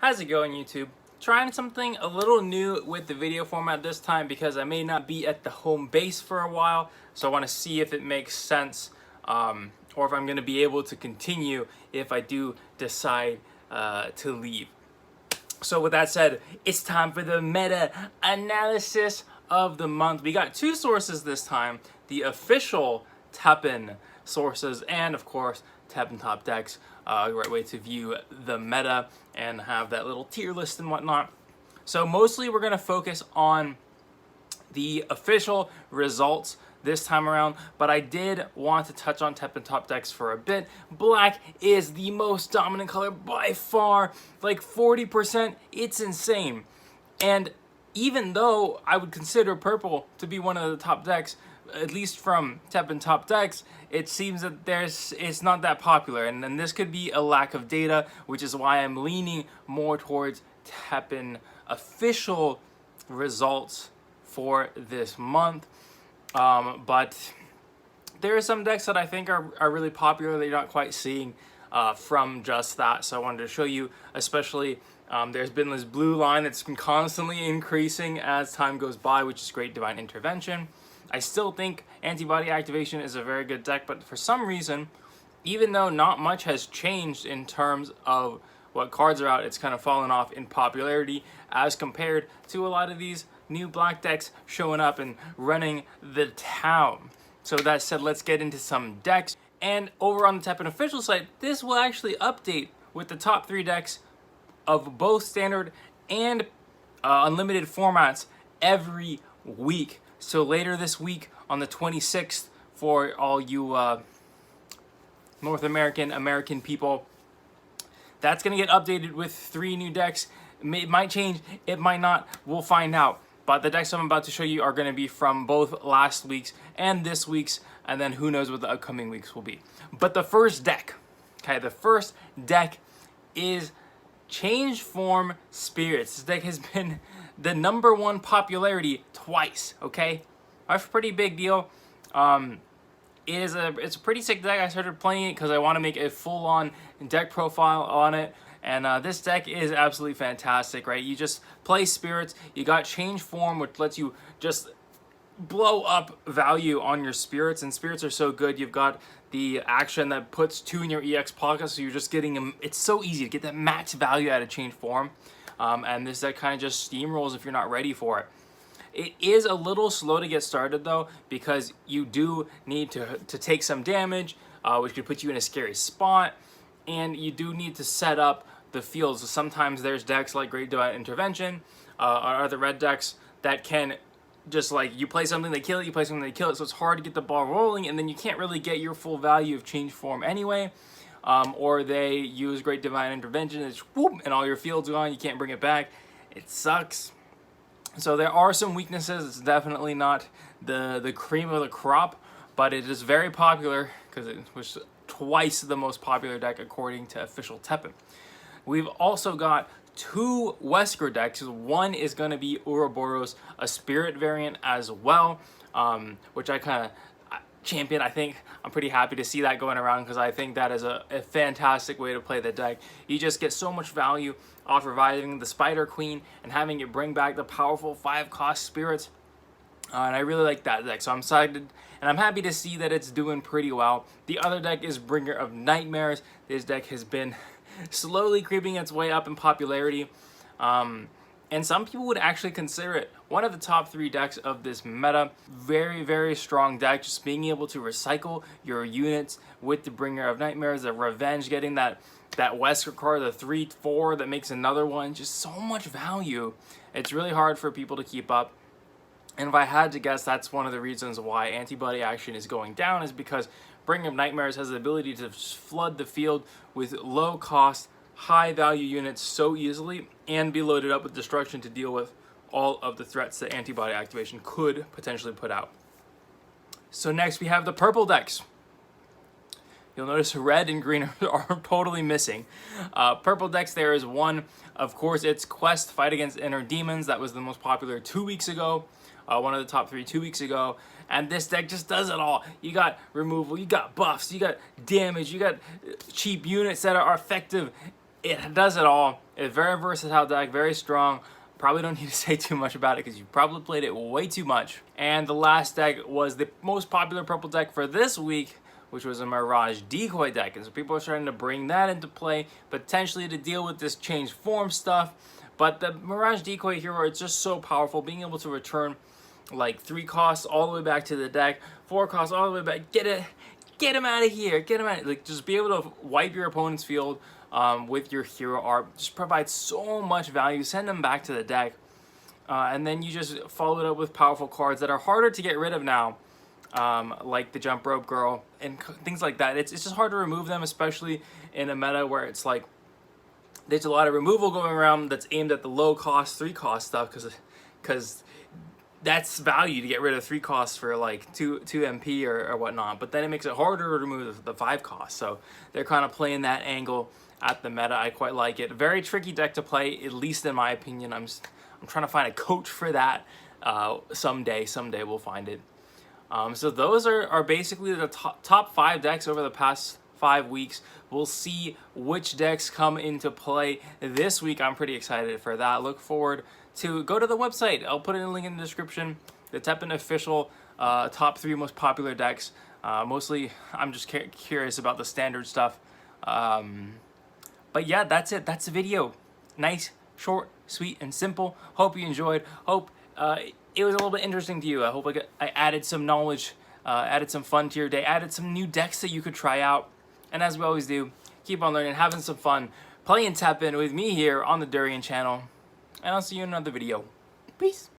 How's it going, YouTube? Trying something a little new with the video format this time because I may not be at the home base for a while, so I want to see if it makes sense or if I'm going to be able to continue if I do decide to leave. So with that said, it's time for the meta analysis of the month. We got two sources this time, the official Teppen sources and of course Teppen top decks, a great way to view the meta and have that little tier list and whatnot. So mostly we're going to focus on the official results this time around, but I did want to touch on Teppen top decks for a bit. Black is the most dominant color by far, like 40%. It's insane. And even though I would consider purple to be one of the top decks, at least from Teppen top decks, it seems that it's not that popular, and this could be a lack of data, which is why I'm leaning more towards Teppen official results for this month. But there are some decks that I think are really popular that you're not quite seeing from just that, so I wanted to show you, especially there's been this blue line that's been constantly increasing as time goes by, which is great divine intervention. I still think antibody activation is a very good deck, but for some reason, even though not much has changed in terms of what cards are out, it's kind of fallen off in popularity as compared to a lot of these new black decks showing up and running the town. So that said, let's get into some decks. And over on the Teppen official site, this will actually update with the top 3 decks of both standard and unlimited formats every week. So later this week on the 26th, for all you North American people, that's going to get updated with 3 new decks. It might change, it might not, we'll find out. But the decks I'm about to show you are going to be from both last week's and this week's, and then who knows what the upcoming weeks will be. But the first deck, is Change Form Spirits. This deck has been the #1 popularity twice, okay? That's a pretty big deal. It's a pretty sick deck. I started playing it because I want to make a full-on deck profile on it. And this deck is absolutely fantastic, right? You just play Spirits. You got Change Form, which lets you just blow up value on your Spirits. And Spirits are so good. You've got the action that puts 2 in your EX pocket, so you're just getting them. It's so easy to get that max value out of Change Form. And this deck kind of just steamrolls if you're not ready for it. It is a little slow to get started though, because you do need to take some damage, which could put you in a scary spot, and you do need to set up the field. So sometimes there's decks like Great Divine Intervention, or other red decks that can just like, you play something, they kill it, you play something, they kill it, so it's hard to get the ball rolling, and then you can't really get your full value of Change Form anyway. Or they use Great Divine Intervention, it's whoop, and all your field's gone, you can't bring it back. It sucks. So there are some weaknesses. It's definitely not the cream of the crop, but it is very popular because it was twice the most popular deck according to official Teppen. We've also got 2 Wesker decks. One is going to be Uroboros, a spirit variant as well, which I kind of champion. I think I'm pretty happy to see that going around because I think that is a fantastic way to play the deck. You just get so much value off reviving the Spider Queen and having it bring back the powerful 5-cost spirits. And I really like that deck, so I'm excited and I'm happy to see that it's doing pretty well. The other deck is Bringer of Nightmares. This deck has been slowly creeping its way up in popularity. And some people would actually consider it one of the top 3 decks of this meta. Very, very strong deck. Just being able to recycle your units with the Bringer of Nightmares, the Revenge, getting that Wesker card, the 3/4 that makes another one. Just so much value. It's really hard for people to keep up. And if I had to guess, that's one of the reasons why antibody action is going down, is because Bringer of Nightmares has the ability to flood the field with low cost, high value units so easily and be loaded up with destruction to deal with all of the threats that antibody activation could potentially put out. So next we have the purple decks. You'll notice red and green are totally missing. Purple decks, there is one, of course, it's Quest, Fight Against Inner Demons. That was the most popular 2 weeks ago. One of the top 3 2 weeks ago. And this deck just does it all. You got removal, you got buffs, you got damage, you got cheap units that are effective it does it all. It's a very versatile deck, very strong. Probably don't need to say too much about it because you probably played it way too much. And the last deck was the most popular purple deck for this week, which was a Mirage Decoy deck. And so people are starting to bring that into play, potentially to deal with this change form stuff. But the Mirage Decoy hero, it's just so powerful, being able to return like 3 costs all the way back to the deck, 4 costs all the way back. Get him out of here, get him out. Like, just be able to wipe your opponent's field with your hero art. Just provides so much value. Send them back to the deck. And then you just follow it up with powerful cards that are harder to get rid of now, like the Jump Rope Girl and things like that. It's just hard to remove them, especially in a meta where it's like there's a lot of removal going around that's aimed at the low cost 3 cost stuff, because that's value to get rid of 3 costs for like 2 MP or whatnot. But then it makes it harder to remove the 5 costs. So they're kind of playing that angle at the meta. I quite like it. Very tricky deck to play, at least in my opinion. I'm trying to find a coach for that someday. Someday we'll find it. So those are basically the top 5 decks over the past 5 weeks. We'll see which decks come into play this week. I'm pretty excited for that. Look forward to go to the website. I'll put in a link in the description. The Teppen official top 3 most popular decks. Mostly, I'm just curious about the standard stuff. But yeah, that's it. That's the video. Nice, short, sweet, and simple. Hope you enjoyed. Hope it was a little bit interesting to you. I hope I added some knowledge, added some fun to your day, added some new decks that you could try out. And as we always do, keep on learning, having some fun, playing Teppen with me here on the Durian channel. And I'll see you in another video. Peace.